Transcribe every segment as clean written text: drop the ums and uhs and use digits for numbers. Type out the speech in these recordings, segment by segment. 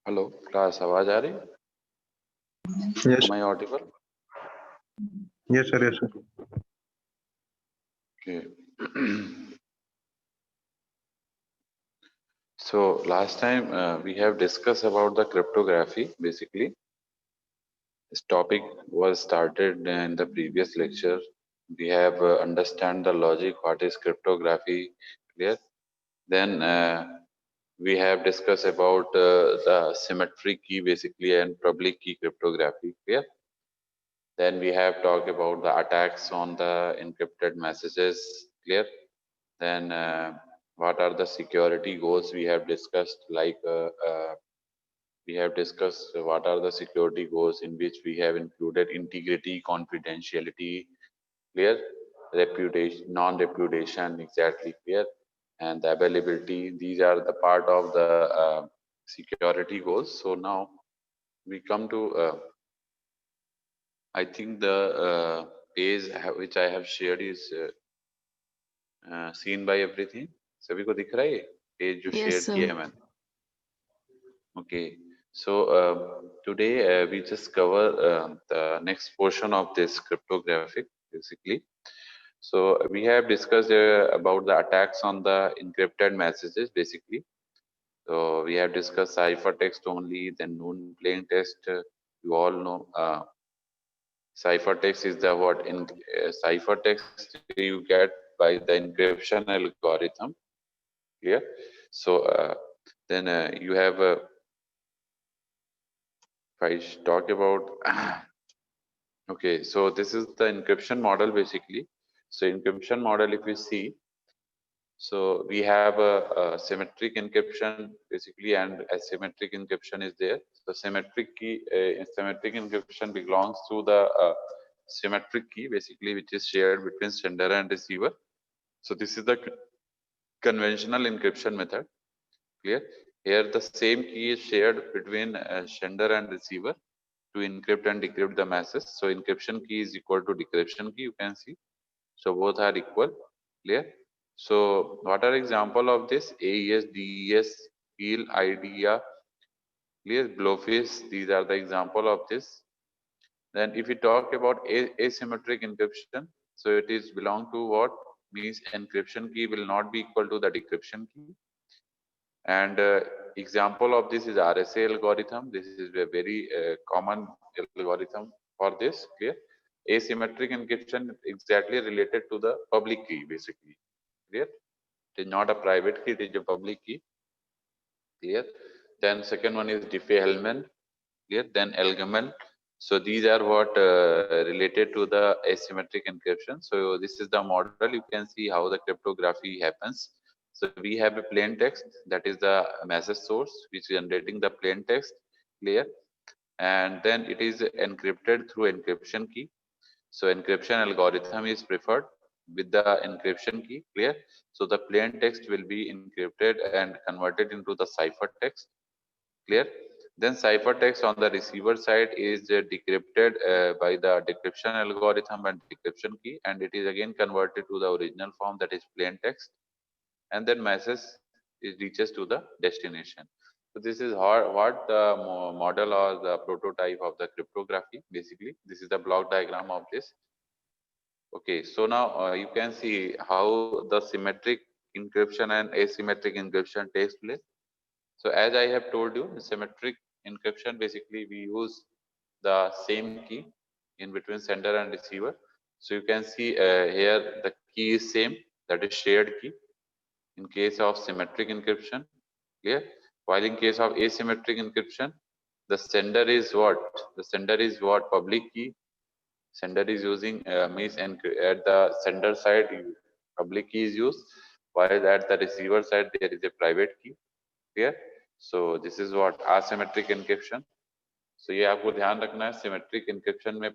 Hello class, आवाज आ रही? Yes, Am I audible? yes, sir, yes, sir. Okay. So last time we have discussed about the cryptography. Basically, this topic was started in the previous lecture. We have understand the logic, what is cryptography, clear. Then we have discussed about the symmetric key basically and public key cryptography, clear. Then we have talked about the attacks on the encrypted messages, clear. Then what are the security goals we have discussed, like we have discussed what are the security goals in which we have included integrity, confidentiality, clear, reputation, non-reputation, exactly clear, and the availability. These are the part of the security goals. So now we come to, I think the page which I have shared is seen by everything. सभी को दिख रहा है ये page जो Yes, share sir. किया है मैंने? Okay, so today we just cover the next portion of this cryptographic, basically. So we have discussed about the attacks on the encrypted messages, basically. So we have discussed ciphertext only, then known plain text. You all know ciphertext is the what in ciphertext you get by the encryption algorithm. Clear? So then you have if I talk about okay, so this is the encryption model basically. So encryption model, if you see, so we have a symmetric encryption basically, and asymmetric encryption is there. So symmetric encryption belongs to the symmetric key basically, which is shared between sender and receiver. So this is the conventional encryption method. Clear? Here the same key is shared between sender and receiver to encrypt and decrypt the message. So encryption key is equal to decryption key, you can see. So both are equal, clear? So what are example of this? AES, DES, HEAL, IDEA, clear? Blowfish, these are the example of this. Then if we talk about asymmetric encryption, so it is belong to what? Means encryption key will not be equal to the decryption key. And example of this is RSA algorithm. This is a very common algorithm for this. Clear? Asymmetric encryption exactly related to the public key, basically. Clear? It is not a private key; it is a public key. Clear? Then second one is Diffie-Hellman. Clear? Then Elgamal. So these are what related to the asymmetric encryption. So this is the model. You can see how the cryptography happens. So we have a plain text, that is the message source which is generating the plain text. Clear? And then it is encrypted through encryption key. So encryption algorithm is preferred with the encryption key. Clear? So the plain text will be encrypted and converted into the ciphertext. Clear? Then ciphertext on the receiver side is decrypted by the decryption algorithm and decryption key, and it is again converted to the original form, that is plain text, and then message is reaches to the destination. So this is how, what the model or the prototype of the cryptography. Basically, this is the block diagram of this. Okay, so now you can see how the symmetric encryption and asymmetric encryption takes place. So as I have told you, symmetric encryption basically we use the same key in between sender and receiver. So you can see here the key is same, that is shared key in case of symmetric encryption, clear? While in case of asymmetric encryption, the sender is what? The sender is what? Public key. Sender is using means at the sender side public key is used, while at the receiver side there is a private key, clear? So this is what asymmetric encryption. So ये आपको ध्यान रखना है, symmetric encryption में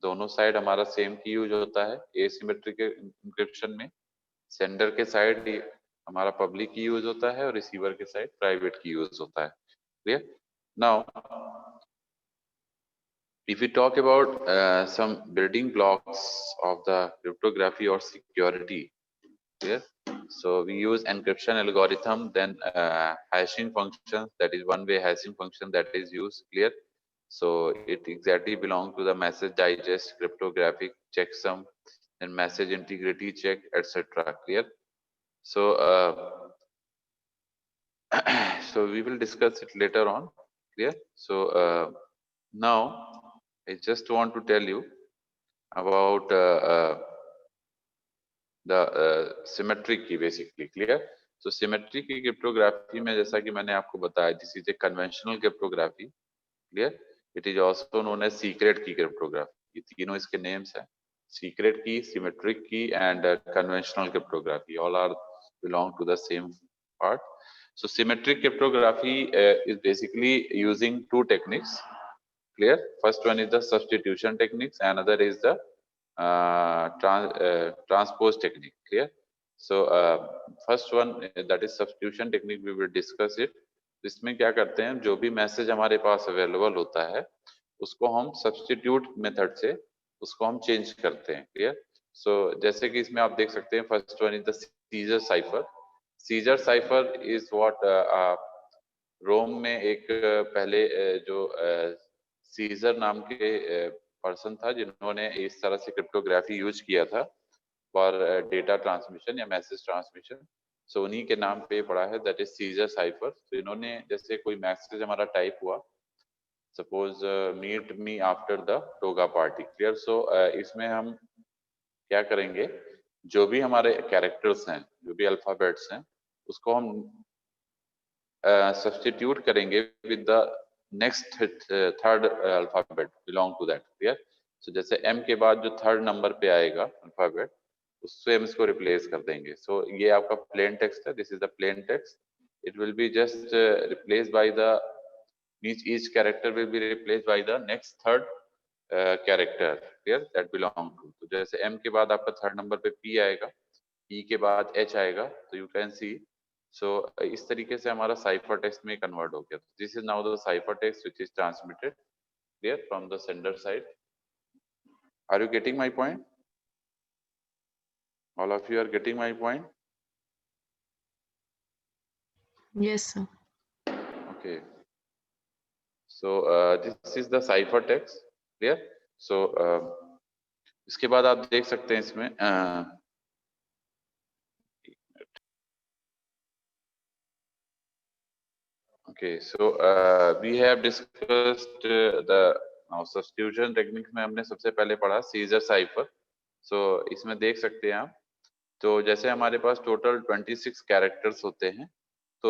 दोनों side हमारा same की use होता है, एसिमेट्रिक इंक्रिप्शन में सेंडर के साइड हमारा पब्लिक की यूज होता है और रिसीवर के साइड प्राइवेट की यूज होता है, clear? Now if we talk about some building blocks of the cryptography or security, clear? So we use encryption algorithm, then hashing functions, that is one way hashing function that is used, clear? So it exactly belongs to the message digest, cryptographic checksum, and message integrity check, etc. Clear? So so we will discuss it later on, clear? So now I just want to tell you about the symmetric key basically, clear? So symmetric key cryptography में जैसा कि मैंने आपको बताया, this is a conventional cryptography, clear? It is also known as secret key cryptography. ये तीनों इसके names हैं, secret key, symmetric key, and conventional cryptography. All are belong to the same part. So symmetric cryptography is basically using two techniques, clear? First one is the substitution techniques, another is the transpose technique, clear? So first one, that is substitution technique, we will discuss it. इसमें क्या करते हैं, जो भी message हमारे पास available होता है उसको हम सब्स्टिट्यूट मेथड से उसको हम चेंज करते हैं, क्लियर? सो जैसे कि इसमें आप देख सकते हैं, first one is the Caesar cipher. Caesar cipher is what Rome में एक पहले जो सीजर नाम के पर्सन था जिन्होंने इस तरह से क्रिप्टोग्राफी यूज किया था फॉर डेटा ट्रांसमिशन या मैसेज ट्रांसमिशन. सो उन्हीं के नाम पे पड़ा है, दैट इज सीजर साइफर. तो इन्होंने जैसे कोई मैसेज हमारा टाइप हुआ, suppose meet me after the toga party, clear? So इसमें हम क्या करेंगे, जो भी हमारे कैरेक्टर्स हैं, जो भी अल्फाबेट्स हैं, उसको हम सब्स्टिट्यूट करेंगे with the next third alphabet belong to that, clear? So जैसे एम के बाद जो थर्ड नंबर पे आएगा अल्फाबेट, उससे हम इसको रिप्लेस कर देंगे. सो ये आपका प्लेन टेक्स्ट है, this is the plain text. It will be just replace by the each character will be replaced by the next third character, clear? That belong to. तो जैसे M के बाद आपका थर्ड नंबर पे P आएगा, E के बाद H आएगा, तो you can see. So इस तरीके से हमारा साइफर टेक्स्ट में कन्वर्ट हो गया. This is now the cipher text which is transmitted, clear, from the sender side. Are you getting my point? All of you are getting my point? Yes, sir. Okay. So this is the cipher text, clear? So इसके बाद आप देख सकते हैं इसमें okay, so we have discussed the now substitution technique में हमने सबसे पहले पढ़ा सीजर साइफर. So इसमें देख सकते हैं आप, तो जैसे हमारे पास टोटल 26 कैरेक्टर्स होते हैं, तो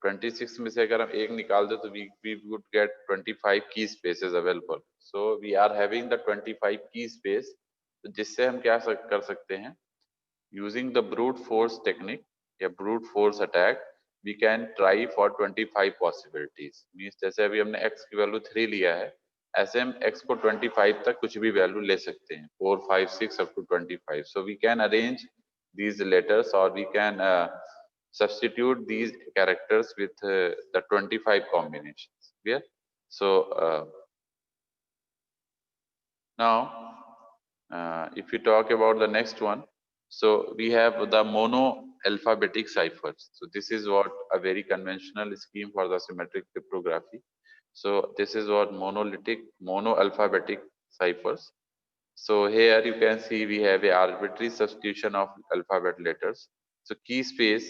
26 में से अगर हम एक निकाल दे तो we would get 25 key spaces available. So we are having the 25 key space, जिससे हम क्या कर सकते हैं, using the brute force technique या brute force attack, we can try for 25 possibilities. Means जैसे अभी हमने x की वैल्यू 3 लिया है, ऐसे हम x को 25 तक कुछ भी वैल्यू ले सकते हैं, 4 5 6 up to 25. So we can arrange these letters or we can substitute these characters with the 25 combinations, clear? So now if we talk about the next one, so we have the mono alphabetic ciphers. So this is what a very conventional scheme for the symmetric cryptography. So this is what mono alphabetic ciphers. So here you can see we have a arbitrary substitution of alphabet letters. So key space,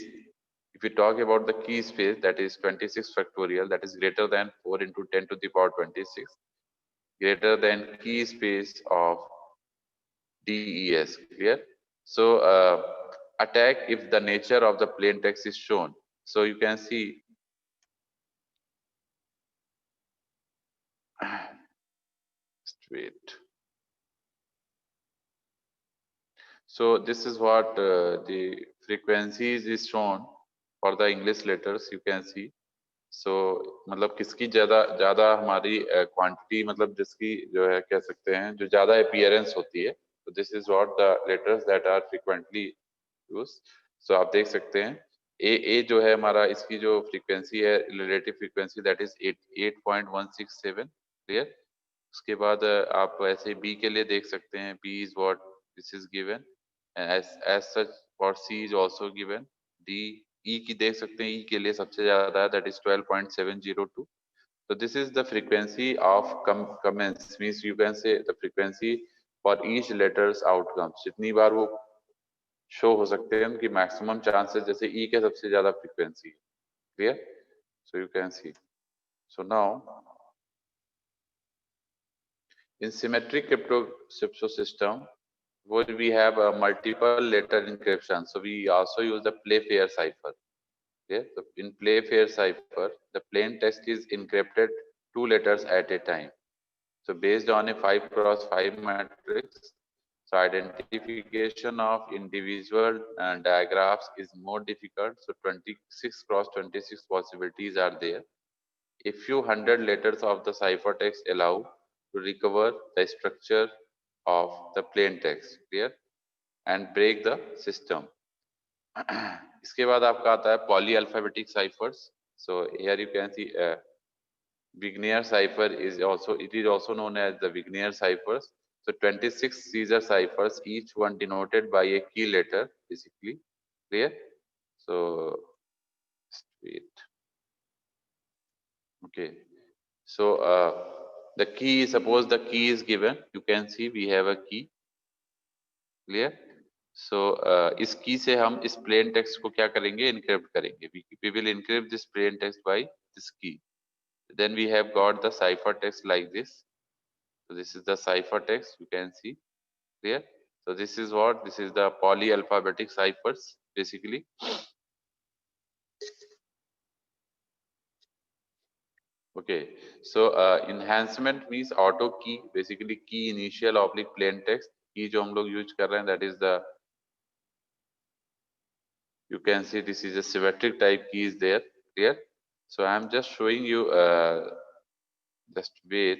if we talk about the key space, that is 26 factorial, that is greater than 4 into 10 to the power 26, greater than key space of DES, clear? So attack if the nature of the plain text is shown. So you can see just wait. So this is what the frequencies is shown for the English letters. You can see. So मतलब किसकी ज्यादा ज्यादा हमारी quantity मतलब जिसकी जो है कह सकते हैं जो ज्यादा अपीयरेंस होती है. तो this is what the letters that are frequently use. So आप देख सकते हैं ए जो है हमारा इसकी जो फ्रीक्वेंसी है relative frequency that is 8.167. Clear. उसके बाद आप ऐसे बी के लिए देख सकते हैं B is what this is given as such for C is also given. D E की देख सकते हैं E के लिए सबसे ज्यादा है that is 12.702. So this is the frequency of commence means you can say the frequency for each letters outcomes. जितनी बार वो शो हो सकते हैं उनकी मैक्सिमम चांसेस जैसे E के सबसे ज्यादा फ्रीक्वेंसी है. Clear. So you can see. So now in symmetric crypto system where we have a multiple letter encryption, so we also use the Playfair cipher. Okay, so in Playfair cipher, the plain text is encrypted 2 letters at a time. So based on a 5x5 matrix, so identification of individual diagraphs is more difficult. So 26x26 possibilities are there. A few hundred letters of the ciphertext allow to recover the structure of the plain text, clear, and break the system. इसके बाद आपका आता है polyalphabetic ciphers. So here you can see Vigenère cipher is also known as the Vigenère ciphers. So 26 Caesar ciphers, each one denoted by a key letter, basically. Clear? So wait. Okay. So the key, suppose the key is given, you can see we have a key. Clear? So इस key से हम इस plain text को क्या करेंगे? Encrypt करेंगे. We will encrypt this plain text by this key. Then we have got the ciphertext like this. So this is the ciphertext, you can see. Clear? So this is what? This is the polyalphabetic ciphers, basically. Okay, so enhancement means auto key, basically key initial oblique plain text. Key जो हम लोग use कर रहे हैं, that is the, you can see this is a symmetric type key is there. Clear? So I am just showing you, just wait,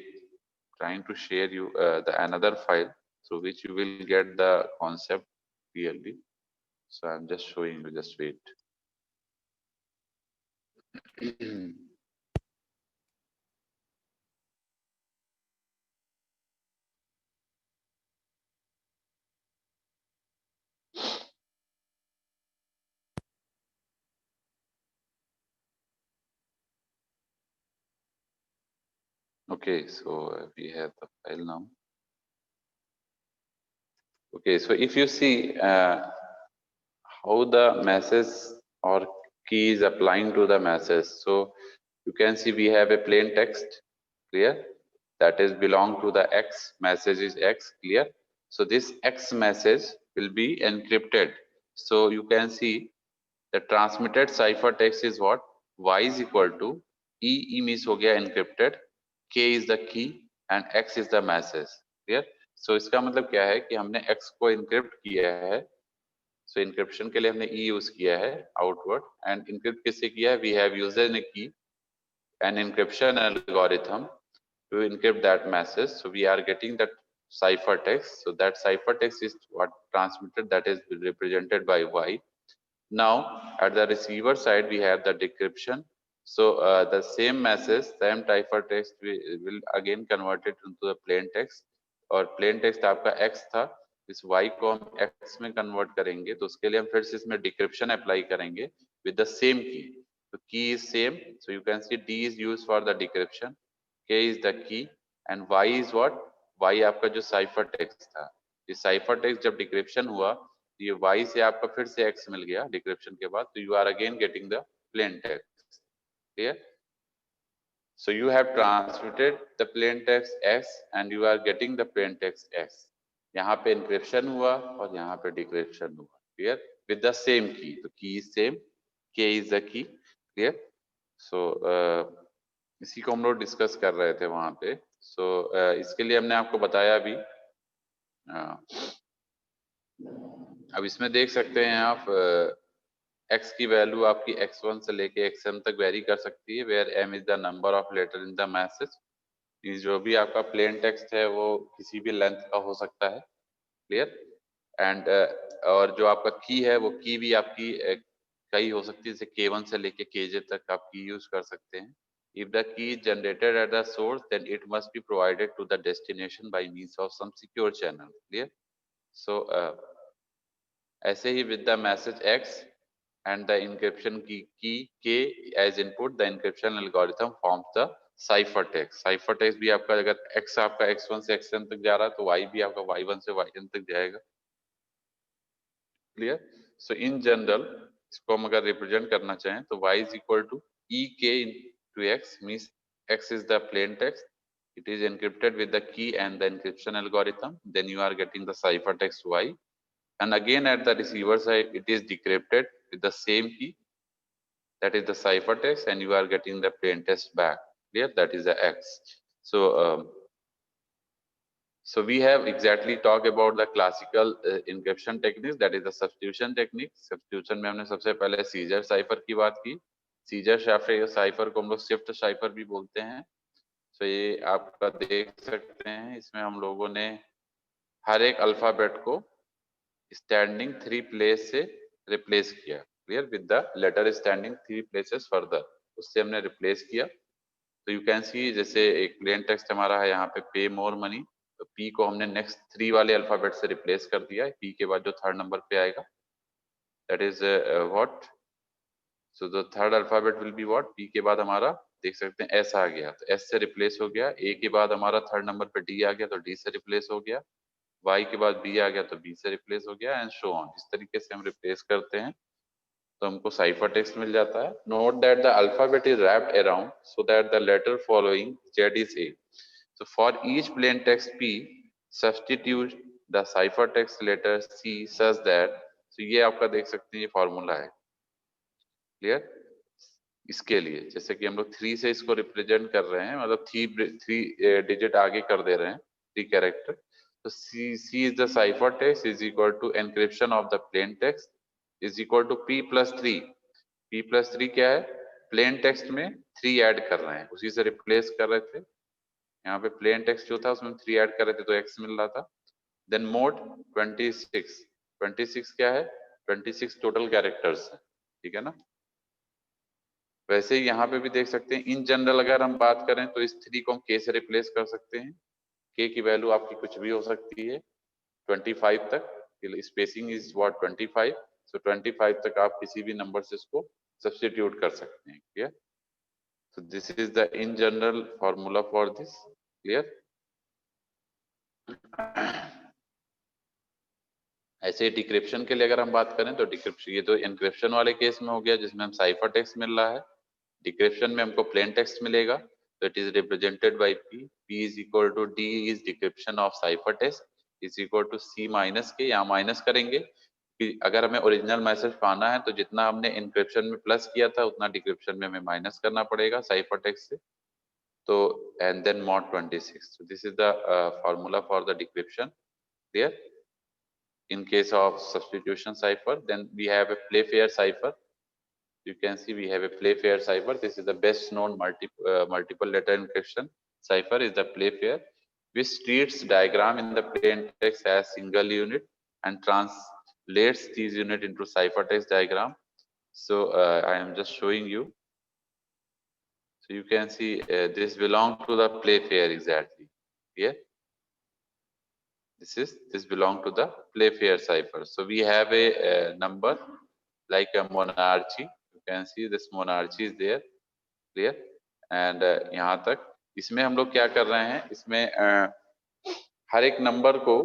trying to share you the another file through which you will get the concept clearly. So I'm just showing you, just wait. Okay, so we have the file now. Okay, so if you see how the message or key is applying to the message, so you can see we have a plain text, clear, that is belong to the X, message is X, clear. So this X message will be encrypted. So you can see the transmitted ciphertext is what? Y is equal to E means हो गया encrypted, K is the key and X is the message, clear. So इसका मतलब क्या है कि हमने X को encrypt किया है. So encryption के लिए हमने E use किया है outward and encrypt किससे किया है? We have used a key, an encryption algorithm to encrypt that message. So we are getting that ciphertext. So that ciphertext is what transmitted, that is represented by Y. Now at the receiver side we have the decryption. So the same message, same ciphertext will again convert it into the plain text. और plain text आपका X था, इस Y को हम X में convert करेंगे, तो उसके लिए हम फिर से इसमें decryption apply करेंगे with the same key. So key is same. So you can see D is used for the decryption, K is the key and Y is what? Y आपका जो ciphertext था. ये ciphertext जब decryption हुआ, ये Y से आपका फिर से X मिल गया decryption के बाद, तो you are again getting the plain text. Clear? So you have transmitted the plain text X and you are getting the plain text X. यहाँ पे इनक्रिप्शन हुआ और यहाँ पे डिक्रिप्शन हुआ, क्लियर, विद द सेम की, तो की इज सेम, के इज द की, क्लियर। सो इसी को हम लोग डिस्कस कर रहे थे वहां पे। सो इसके लिए हमने आपको बताया भी। अब इसमें देख सकते हैं आप x की वैल्यू आपकी x1 से लेके xm तक वेरी कर सकती है, where m is the number of letter in the message. जो भी आपका प्लेन टेक्स्ट है वो किसी भी लेंथ का हो सकता है, क्लियर। एंड और जो आपका की है वो की भी आपकी कई हो सकती है, जैसे k1 से लेके kj तक आप की यूज कर सकते हैं। If the key is generated at the source, then it must be provided to the destination by means of some secure channel, clear. So ऐसे ही with the message x and the encryption key k as input, the encryption algorithm forms the cipher text. Cipher text भी आपका अगर x आपका x1 से xn तक जा रहा है तो y भी आपका y1 से yn तक जाएगा, क्लियर। सो इन जनरल इसको हम अगर रिप्रेजेंट करना चाहें तो y is equal to ek into x, means x is the plain text, it is encrypted with the key and the encryption algorithm, then you are getting the cipher text y, and again at the receiver side it is decrypted with the same key, that is the cipher text, and you are getting the plain text back, clear, that is the x. So we have exactly talked about the classical encryption techniques, that is the substitution technique. Substitution में हमने सबसे पहले scissor cipher की बात की। Scissor cipher को हम लोग शिफ्ट साइफर भी बोलते हैं। तो ये आपका देख सकते हैं, इसमें हम लोगों ने हर एक अल्फाबेट को स्टैंडिंग 3 प्लेस से रिप्लेस किया, clear, with the letter standing 3 places further, उससे हमने रिप्लेस किया। तो यू कैन सी, जैसे एक प्लेन टेक्स्ट हमारा है यहाँ पे पे मोर मनी, तो पी को हमने नेक्स्ट 3 वाले अल्फाबेट से रिप्लेस कर दिया है, पी के बाद जो थर्ड नंबर पे आएगा that is what, so the third alphabet will be what, P के बाद हमारा देख सकते हैं एस आ गया, तो एस से रिप्लेस हो गया, ए के बाद हमारा थर्ड नंबर पे डी आ गया तो डी से रिप्लेस हो गया, वाई के बाद बी आ गया तो बी से रिप्लेस हो गया, एंड सो ऑन। इस तरीके से हम रिप्लेस करते हैं तो हमको साइफर टेक्स्ट मिल जाता है। Note that the alphabet is wrapped around so that the letter following Z is A. So for each plain text P, substitute the ciphertext letter C such that, so ये आपका देख सकते हैं ये formula है, क्लियर। इसके लिए जैसे कि हम लोग 3 से इसको रिप्रेजेंट कर रहे हैं, मतलब 3 डिजिट आगे कर दे रहे हैं, 3 कैरेक्टर, तो C is the ciphertext is equal to encryption of the plain text is equal to P plus 3। P plus 3 क्या है, प्लेन टेक्स्ट में 3 ऐड कर रहे हैं, उसी से रिप्लेस कर रहे थे। यहाँ पे प्लेन टेक्स्ट जो था उसमें 3 ऐड कर रहे थे तो x मिल रहा था। देन मोड 26 क्या है, 26 टोटल कैरेक्टर्स है, ठीक है ना। वैसे ही यहाँ पे भी देख सकते हैं, इन जनरल अगर हम बात करें तो इस 3 को हम k से रिप्लेस कर सकते हैं। k की वैल्यू आपकी कुछ भी हो सकती है 25 तक, स्पेसिंग इज व्हाट 25, सो 25 तक आप किसी भी नंबर से इसको सब्स्टिट्यूट कर सकते हैं, clear. So this is the in general formula for this, clear। ऐसे डिक्रिप्शन के लिए अगर हम बात करें तो डिक्रिप्शन, ये तो एनक्रिप्शन वाले केस में हो गया जिसमें हम साइफर टेक्स्ट मिल रहा है। डिक्रिप्शन में हमको प्लेन टेक्स्ट मिलेगा, तो it is represented by p is equal to d is decryption of cipher text is equal to c minus K, यहाँ माइनस करेंगे कि अगर हमें ओरिजिनल मैसेज पाना है तो जितना हमने एनक्रिप्शन में प्लस किया था उतना डिक्रिप्शन में हमें माइनस करना पड़ेगा साइफर टेक्स्ट से, तो and then mod 26, so this is the formula for the decryption, clear। In case of substitution cipher, then we have a Playfair cipher. You can see we have a Playfair cipher. This is the best known multiple letter encryption cipher is the Playfair, which treats diagram in the plain text as single unit and translates these unit into ciphertext diagram. So I am just showing you. So you can see this belong to the Playfair exactly. Here, this belong to the Playfair cipher. So we have a number like a monarchy. You can see this monarchy is there, clear। And यहाँ तक इसमें हम लोग क्या कर रहे हैं, इसमें हर एक नंबर को,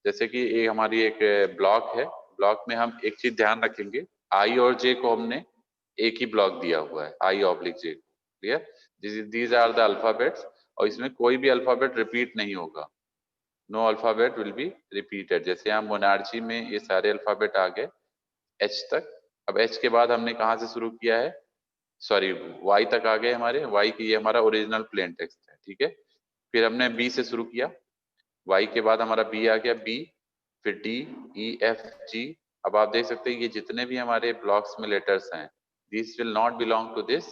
जैसे कि ये हमारी एक ब्लॉक है, ब्लॉक में हम एक चीज ध्यान रखेंगे, आई और जे को हमने एक ही ब्लॉक दिया हुआ है, I oblique J, clear. These are the alphabets, और इसमें कोई भी अल्फाबेट रिपीट नहीं होगा, no alphabet will be repeated. जैसे यहाँ मोनार्ची में ये सारे अल्फाबेट आ गए एच तक। अब एच के बाद हमने कहाँ से शुरू किया है, सॉरी वाई तक आ गए हमारे, वाई की ये हमारा ओरिजिनल प्लेन टेक्स्ट है, ठीक है। फिर हमने बी से शुरू किया, वाई के बाद हमारा बी आ गया, बी फिर डी ई एफ जी। अब आप देख सकते हैं ये जितने भी हमारे ब्लॉक्स में लेटर्स हैं, this will not belong to this,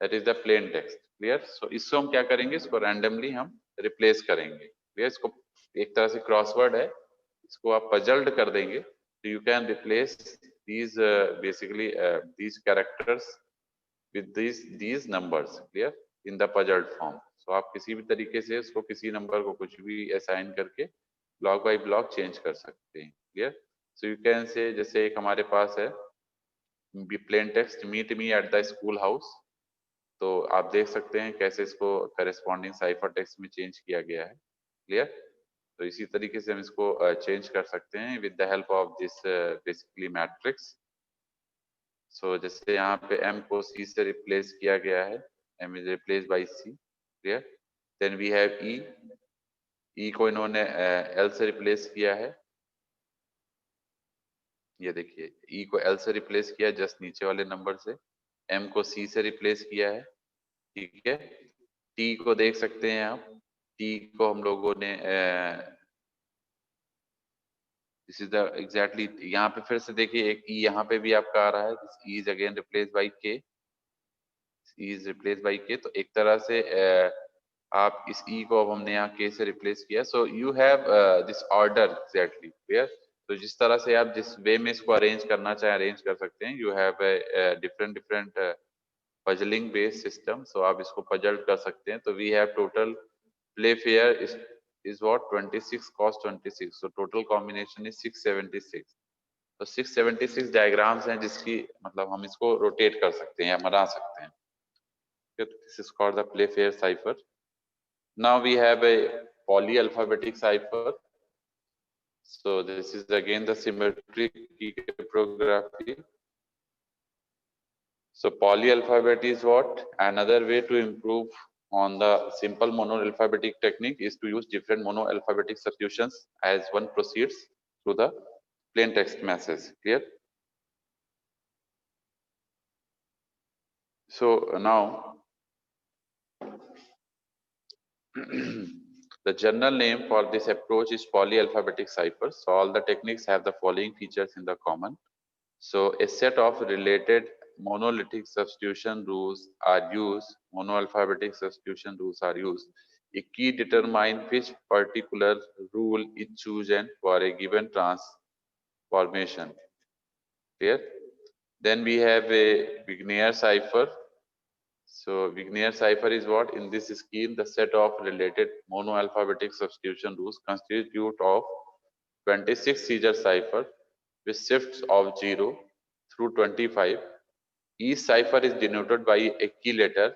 that is the plain text. Clear. So इसको हम क्या करेंगे, इसको रैंडमली हम रिप्लेस करेंगे। क्लियर। इसको एक तरह से क्रॉसवर्ड है, इसको आप पजल्ड कर देंगे तो you can replace these basically these characters with these numbers, clear, in the puzzled form। so आप किसी भी तरीके से उसको किसी नंबर को कुछ भी असाइन करके ब्लॉक बाय ब्लॉक चेंज कर सकते हैं। Clear. So you can say जैसे एक हमारे पास है plain text meet me at the school house, तो आप देख सकते हैं कैसे इसको करेस्पॉन्डिंग साइफर टेक्स्ट में चेंज किया गया है। क्लियर। तो इसी तरीके से हम इसको चेंज कर सकते हैं with the help of this basically matrix. So जैसे यहाँ पे m को c से रिप्लेस किया गया है, m is replace by c। Clear. Then we have e को इन्होंने l से रिप्लेस किया है, ये देखिए e को l से रिप्लेस किया जस्ट नीचे वाले नंबर से, m को c से रिप्लेस किया है, ठीक है। t को देख सकते हैं आप, t को हम लोगों ने दिस इज द एग्जैक्टली, यहाँ पे फिर से देखिए एक e यहाँ पे भी आपका आ रहा है, this e is again replace by k, e is replace bye k। तो एक तरह से आप इस e को अब हमने यहाँ k से रिप्लेस किया। So you have this order exactly. Clear. तो जिस तरह से आप जिस वे में इसको अरेंज करना चाहें अरेंज कर सकते हैं। You have different different puzzling based system, so आप इसको पजल कर सकते हैं। तो we have total Playfair is what 26 cos 26, so total combination is 676। तो 676 डायग्राम्स हैं जिसकी मतलब हम इसको रोटेट कर सकते हैं या बना सकते हैं। This is called the Playfair cipher। Now we have a polyalphabetic cipher। So this is again the symmetric key cryptography। So polyalphabet is what? Another way to improve on the simple monoalphabetic technique is to use different monoalphabetic substitutions as one proceeds through the plain text message। Clear? So now the general name for this approach is polyalphabetic cipher। So all the techniques have the following features in the common। So a set of related monolithic substitution rules are used, monoalphabetic substitution rules are used. A key determine which particular rule is chosen for a given transformation। Clear? Then we have a Wigner cipher। So Wigner cipher is what? In this scheme, the set of related monoalphabetic substitution rules constitute of 26 Caesar cipher with shifts of 0 through 25. Each cipher is denoted by a key letter,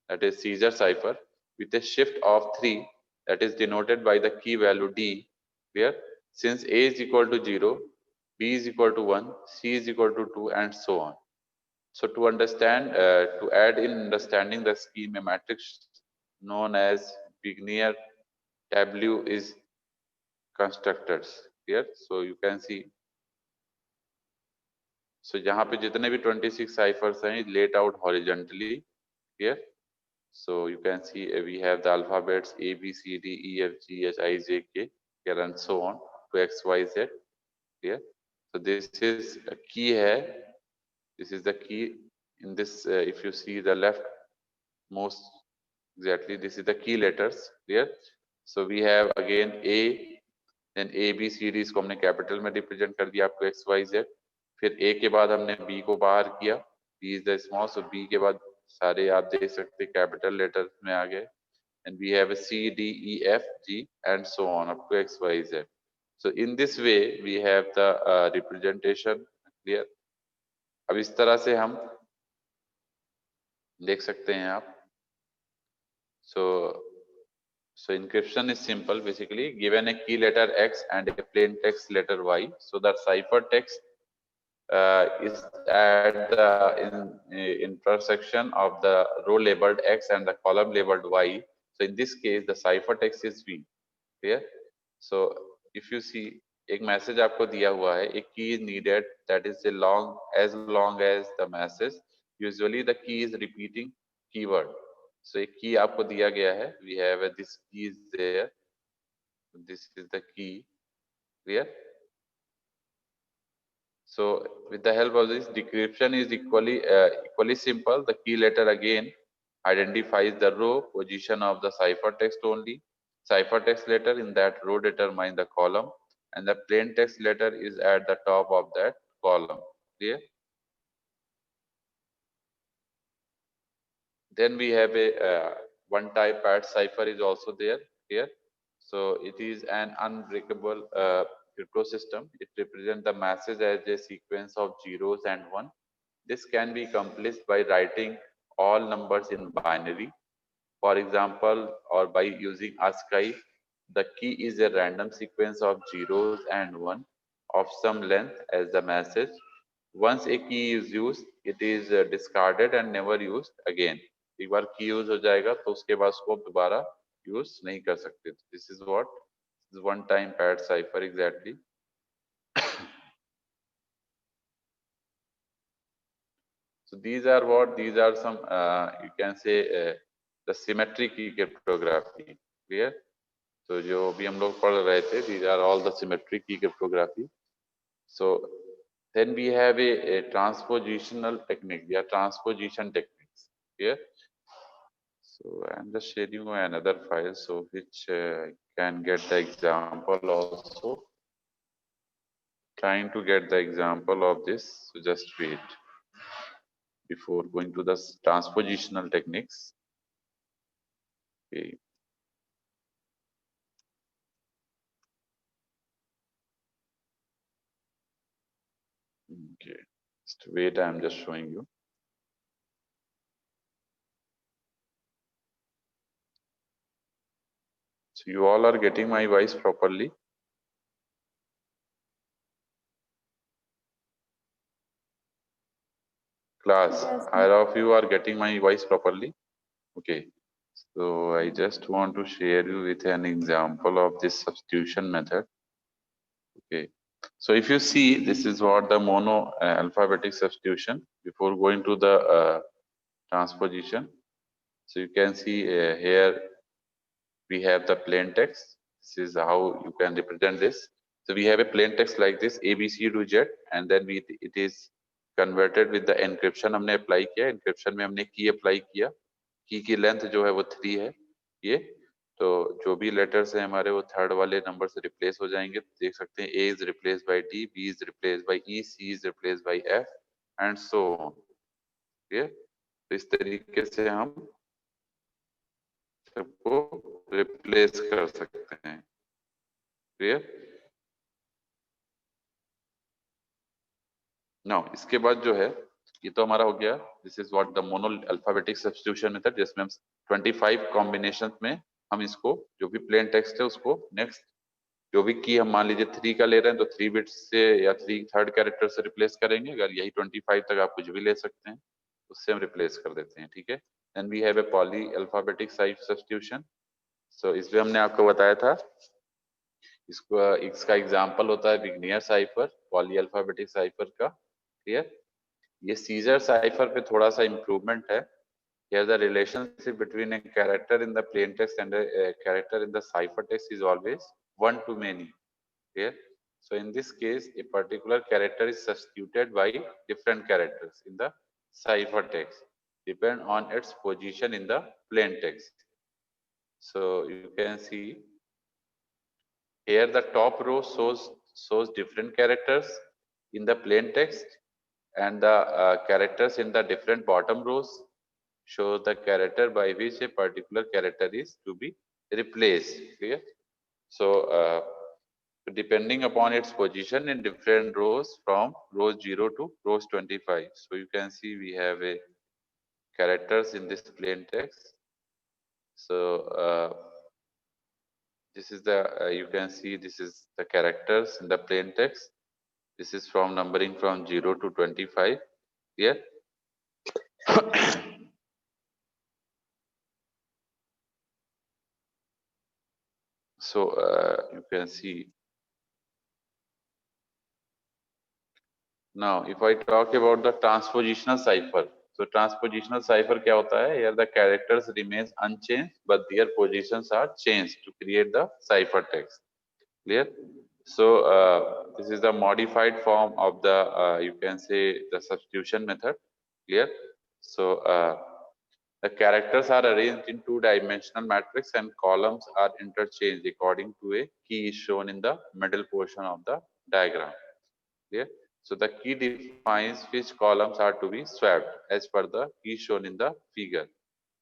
that is Caesar cipher, with a shift of 3, that is denoted by the key value D, where since A is equal to 0, B is equal to 1, C is equal to 2, and so on. So to understand, to add in understanding the scheme, a matrix known as Wigner tableau is constructed here। So you can see, so यहाँ पे जितने भी 26 ciphers हैं laid out horizontally here। So you can see we have the alphabets A, B, C, D, E, F, G, H, I, J, K here and so on to X, Y, Z here। So this is a key है, this is the key in this if you see the left most exactly, this is the key letters here। So we have again A, then A, B, C, D इसको हमने capital में represent कर दिया आपको X, Y, Z। फिर A के बाद हमने B को बाहर किया, B is the small, so B के बाद सारे आप देख सकते हैं कैपिटल लेटर्स में आ गए। And we have a C, D, E, F, G and so on up to X, Y, Z। So in this way we have the representation clear। अब इस तरह से हम देख सकते हैं आप। So encryption is simple, basically given a key letter X and a plain text letter Y, so the cipher text is at the intersection of the row labeled X and the column labeled Y। So in this case the cipher text is V। Clear? So if you see, एक message आपको दिया हुआ है, एक की is needed that is as long as the message, usually the key is repeating keyword. So एक की आपको दिया गया है, we have this key is there, this is the key, clear? So with the help of this, decryption is equally simple. The key letter again identifies the row position of the ciphertext only. Ciphertext letter in that row determines the column, and the plain text letter is at the top of that column. Clear? Then we have a one type pad cipher is also there here. So it is an unbreakable crypto system. It represents the message as a sequence of zeros and one. This can be accomplished by writing all numbers in binary, for example, or by using ASCII. The key is a random sequence of zeros and one of some length as the message. Once a key is used, it is discarded and never used again. एक बार की use हो जाएगा तो उसके बाद उसको दोबारा use नहीं कर सकते. This is what is one time pad cipher exactly. So these are what, these are some you can say the symmetry key cryptography. Clear? So जो भी हम लोग पढ़ रहे थे, these are all the symmetry key cryptography. So then we have a transpositional technique. They are transposition techniques here. So I'm just sharing you another file, so which can get the example also. Trying to get the example of this, so just wait before going to the transpositional techniques. Okay. Okay. Just wait, I'm just showing you. So you all are getting my voice properly? Class, all of you are getting my voice properly? Okay. So I just want to share you with an example of this substitution method. Okay. So if you see, this is what the mono alphabetic substitution before going to the transposition. So you can see here we have the plain text. This is how you can represent this. So we have a plain text like this, A, B, C to Z, and then it is converted with the encryption. हमने apply किया, encryption में हमने key apply किया. Key की length जो है वो 3 है. ये तो जो भी लेटर्स है हमारे वो थर्ड वाले नंबर से रिप्लेस हो जाएंगे. देख सकते हैं A is replaced by D, B is replaced by E, C is replaced by F, and so on. ठीक है? तो इस तरीके से हम सबको रिप्लेस कर सकते हैं. क्लियर? नाउ इसके बाद जो है ये तो हमारा हो गया. This is what the mono alphabetic substitution method, जिसमें हम 25 कॉम्बिनेशन में हम इसको जो भी प्लेन टेक्स्ट है उसको नेक्स्ट जो भी की हम मान लीजिए 3 का ले रहे हैं तो 3 बिट्स से या 3 थर्ड कैरेक्टर से रिप्लेस करेंगे. अगर यही 25 तक आप कुछ भी ले सकते हैं उससे हम रिप्लेस कर देते हैं. ठीक है. Then we have a polyalphabetic substitution. So इसमें हमने आपको बताया था इसको, इसका एग्जांपल होता है विग्नियर साइफर, पॉली अल्फाबेटिक साइफर का. क्लियर? ये सीजर साइफर पे थोड़ा सा इम्प्रूवमेंट है. Here the relationship between a character in the plain text and a character in the ciphertext is always one to many. Here, so in this case, a particular character is substituted by different characters in the ciphertext, depend on its position in the plain text. So you can see here the top row shows different characters in the plain text, and the characters in the different bottom rows show the character by which a particular character is to be replaced. Clear? So depending upon its position in different rows from rows 0 to rows 25. So you can see we have a characters in this plain text. So this is the you can see this is the characters in the plain text. This is from numbering from 0 to 25. Here. So you can see now if I talk about the transpositional cipher. So transpositional cipher क्या होता है? Here the characters remains unchanged but their positions are changed to create the cipher text. Clear? So this is the modified form of the you can say the substitution method. Clear? So the characters are arranged in two-dimensional matrix and columns are interchanged according to a key is shown in the middle portion of the diagram. Clear? So the key defines which columns are to be swapped as per the key shown in the figure.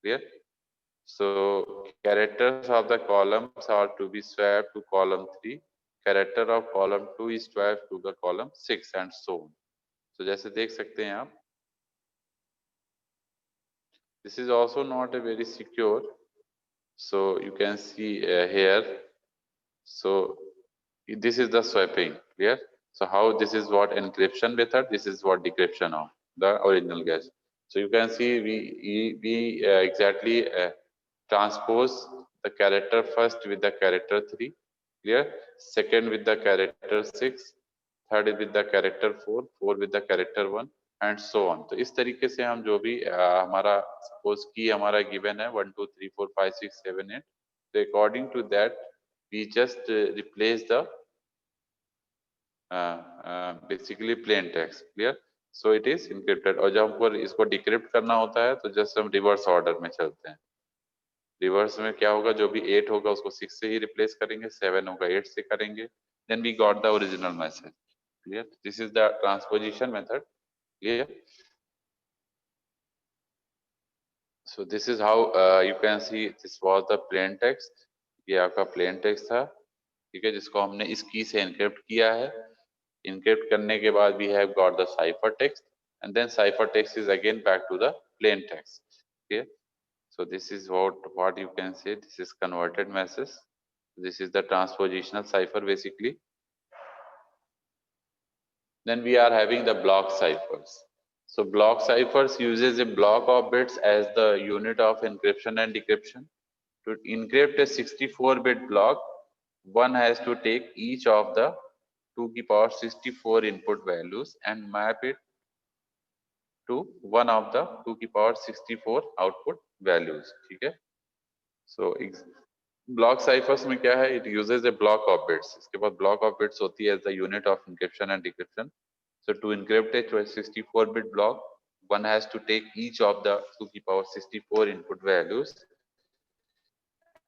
Clear? So characters of the columns are to be swapped to column 3. Character of column 2 is swapped to the column 6 and so on. So जैसे देख सकते हैं आप, this is also not a very secure. So you can see here. So this is the swapping. Clear? So how this is what encryption method, this is what decryption of the original guess. So you can see we exactly transpose the character first with the character 3. Clear? Second with the character 6, third with the character 4, 4 with the character 1 and so on. तो इस तरीके से हम जो भी हमारा suppose की हमारा गिवन है 1 2 3 4 5 6 7 8, so according to that we just replace the basically plain text. Clear? So it is encrypted. और जब हमको इसको डिक्रिप्ट करना होता है तो जस्ट हम रिवर्स ऑर्डर में चलते हैं. रिवर्स में क्या होगा, जो भी 8 होगा उसको 6 से ही रिप्लेस करेंगे, 7 होगा 8 से करेंगे, then we got the original message. Clear? This is the transposition method. Clear? So this is how you can see this was the plain text. ये आपका plain text था, ठीक है, जिसको हमने इस की से encrypt किया है. Encrypt करने के बाद we have got the cipher text and then cipher text is again back to the plain text. Okay, so this is what you can say, this is converted message. This is the transpositional cipher basically. Then we are having the block ciphers. So block ciphers uses a block of bits as the unit of encryption and decryption. To encrypt a 64-bit block, one has to take each of the 2 की power 64 input values and map it to one of the 2 की power 64 output values. ठीक है? So block ciphers में क्या है? It uses a block of bits. इसके बाद block of bits होती है as the unit of encryption and decryption. So to encrypt a 64-bit block, one has to take each of the 2 की power 64 input values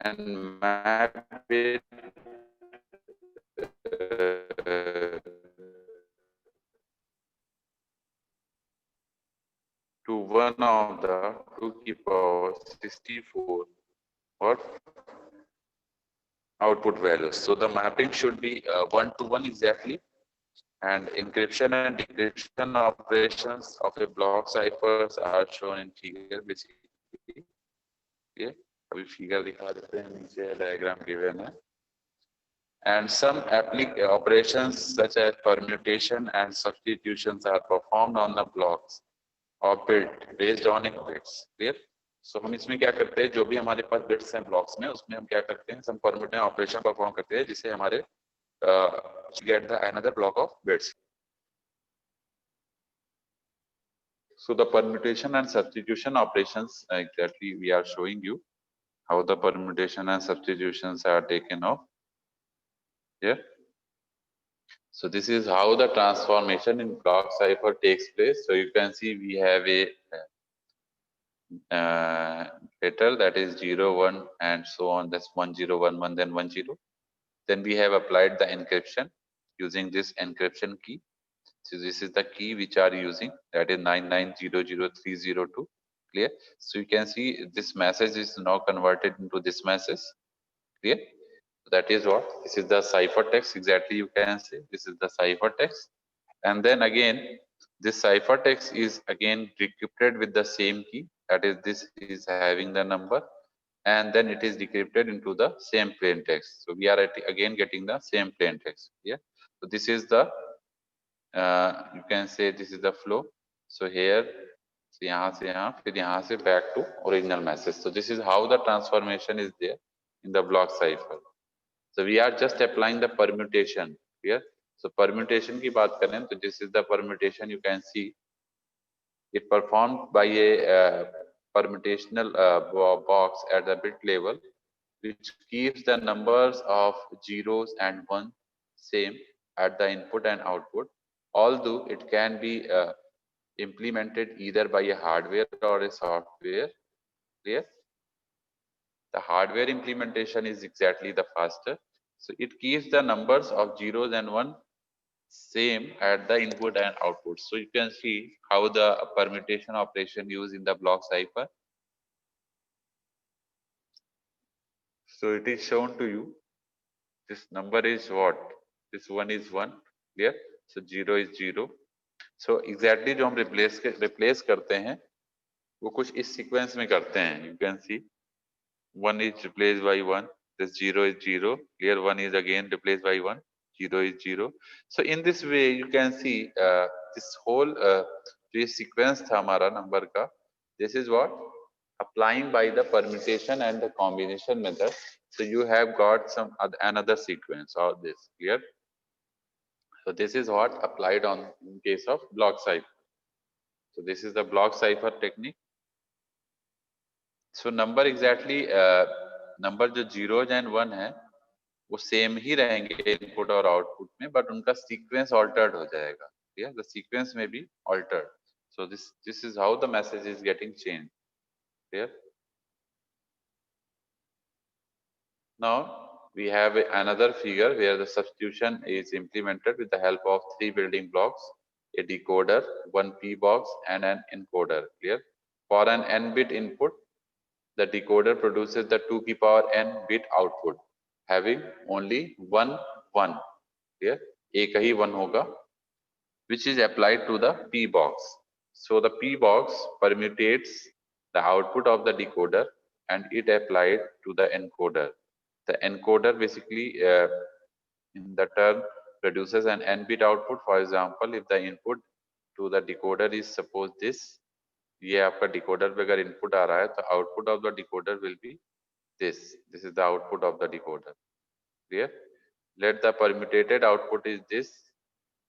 and map it to one of the 2 की power 64 what output values. So the mapping should be 1 to 1 exactly, and encryption and decryption operations of a block ciphers are shown in figure basically. Okay, अभी figure दिखा देते हैं, नीचे diagram given है. And some operations such as permutation and substitutions are performed on the blocks or bit based on a bits. Clear? So हम इसमें क्या करते हैं, जो भी हमारे पास बिट्स हैं ब्लॉक्स में, उसमें हम क्या करते हैं, some permutation ऑपरेशन परफॉर्म करते हैं जिससे हमारे get the another block of bits. So the permutation and substitution operations exactly we are showing you how the permutation and substitutions are taken off here. So this is how the transformation in block cipher takes place. So you can see we have a letter that is 0 1 and so on, that's 1 0 1 1 then 1 0. Then we have applied the encryption using this encryption key. So this is the key which are using, that is 9900302. Clear? So you can see this message is now converted into this message. Clear? That is what, this is the cipher text exactly, you can say this is the cipher text. And then again this cipher text is again decrypted with the same key, that is this is having the number, and then it is decrypted into the same plain text. So we are again getting the same plain text. Yeah, so this is the you can say this is the flow. So here, so यहाँ से यहाँ, फिर यहाँ से back to original message. So this is how the transformation is there in the block cipher. So we are just applying the permutation here. So permutation की बात करें तो this is the permutation. You can see it performed by a permutational box at the bit level, which keeps the numbers of zeros and ones same at the input and output, although it can be implemented either by a hardware or a software. Clear? The hardware implementation is exactly the faster. So it keeps the numbers of zeros and one same at the input and output. So you can see how the permutation operation used in the block cipher. So it is shown to you. This number is what? This one is one. Clear? So 0 is 0. So exactly जो हम replace करते हैं वो कुछ इस sequence में करते हैं. You can see 1 is replaced by 1. This 0 is 0. Here 1 is again replaced by 1. 0 is 0. So in this way you can see this whole जो ये sequence था हमारा number का, this is what applying by the permutation and the combination method. So you have got some another sequence of this. Clear? So this is what applied on in case of block cipher. So this is the block cipher technique. So number exactly number जो zeros and one है वो same ही रहेंगे input और output में, but उनका sequence altered हो जाएगा. Yeah, the sequence may be altered. So this is how the message is getting changed. Clear? Now we have another figure where the substitution is implemented with the help of 3 building blocks: a decoder, 1 P box, and an encoder. Clear? For an n-bit input, the decoder produces the 2 की power n bit output, having only one 1. Clear? एक ही 1 होगा, which is applied to the P box. So the P box permutates the output of the decoder and it applied to the encoder. The encoder basically in the term produces an n-bit output. For example, if the input to the decoder is suppose this, ये आपका decoder पे अगर input आ रहा है तो output of the decoder will be this. This is the output of the decoder. Clear? Let the permutated output is this.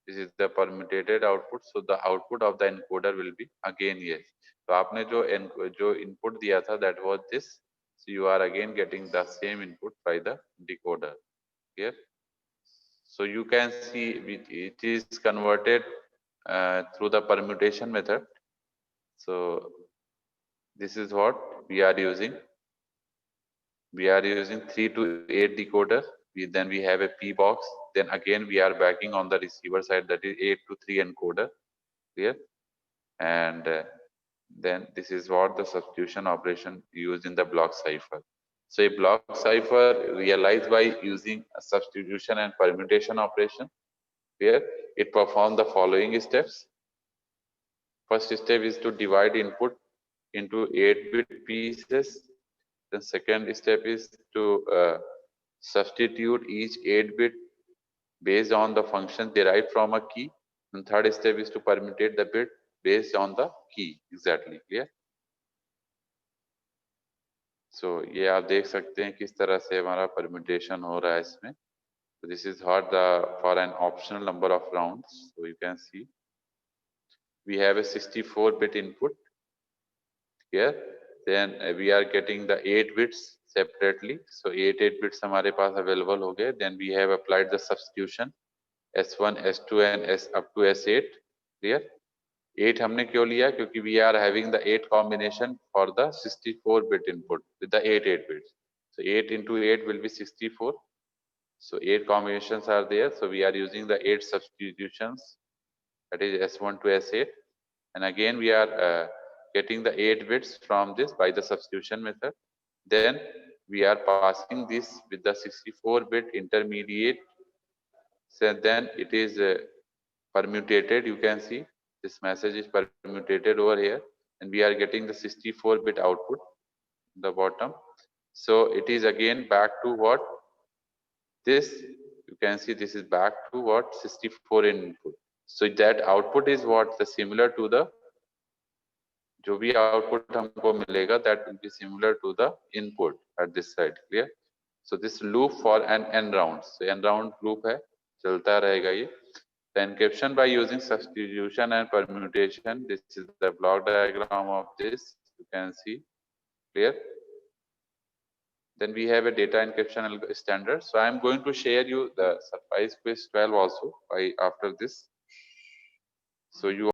This is the permutated output. So the output of the encoder will be again yes. तो आपने जो input दिया था that was this. So you are again getting the same input by the decoder. Here, so you can see it is converted through the permutation method. So this is what we are using. We are using 3 to 8 decoder. Then we have a P box. Then again we are backing on the receiver side, that is 8 to 3 encoder. Clear? And then this is what the substitution operation used in the block cipher. So a block cipher realized by using a substitution and permutation operation, where it performs the following steps. First step is to divide input into 8-bit pieces. The second step is to substitute each 8-bit based on the function derived from a key. And third step is to permutate the bit based on the key. Exactly. Clear? So ये आप देख सकते हैं किस तरह से हमारा permutation हो रहा है इसमें. So this is what for an optional number of rounds. So you can see we have a 64-bit input here. Then we are getting the 8 bits separately. So 8 bits हमारे पास available हो गए. Then we have applied the substitution S1, S2 and S up to S8. Clear? 8 हमने क्यों लिया? क्योंकि we are having the 8 combination for the 64-bit input with the 8 bits. So 8 into 8 will be 64. So 8 combinations are there. So we are using the 8 substitutions, that is S1 to S8. And again we are getting the 8 bits from this by the substitution method. Then we are passing this with the 64-bit intermediate. So then it is permutated. You can see this message is permutated over here, and we are getting the 64-bit output in the bottom. So it is again back to what this, you can see this is back to what 64 input. So that output is what the similar to the जो भी output हमको मिलेगा, that will be similar to the input at this side. Clear? So this loop for an n rounds. So n round loop है, चलता रहेगा ये. The encryption by using substitution and permutation. This is the block diagram of this. You can see clear. Then we have a data encryption standard. So I am going to share you the Surprise Quiz 12 also by after this. So you